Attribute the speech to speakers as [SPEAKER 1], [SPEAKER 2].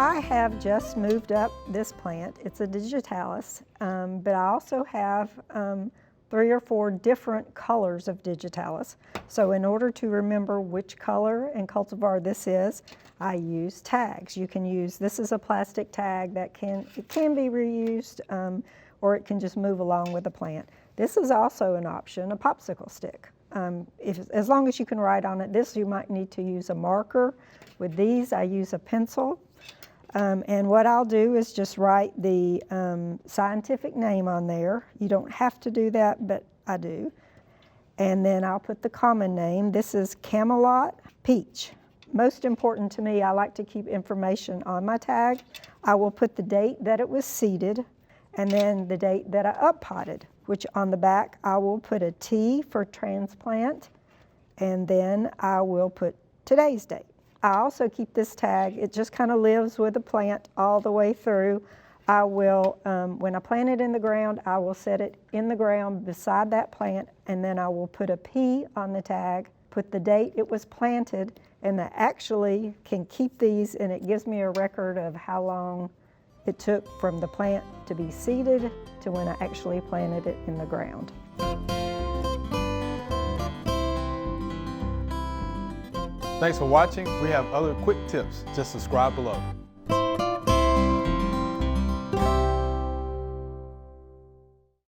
[SPEAKER 1] I have just moved up this plant. It's a digitalis, but I also have 3 or 4 different colors of digitalis. So in order to remember which color and cultivar this is, I use tags. You can use, this is a plastic tag that can be reused, or it can just move along with the plant. This is also an option, a popsicle stick. As long as you can write on it. This you might need to use a marker. With these I use a pencil. And what I'll do is just write the scientific name on there. You don't have to do that, but I do. And then I'll put the common name. This is Camelot Peach. Most important to me, I like to keep information on my tag. I will put the date that it was seeded and then the date that I uppotted, which on the back I will put a T for transplant, and then I will put today's date. I also keep this tag, it just kind of lives with the plant all the way through. I will, when I plant it in the ground, I will set it in the ground beside that plant, and then I will put a P on the tag, put the date it was planted, and I actually can keep these, and it gives me a record of how long it took from the plant to be seeded to when I actually planted it in the ground.
[SPEAKER 2] Thanks for watching. We have other quick tips. Just subscribe below.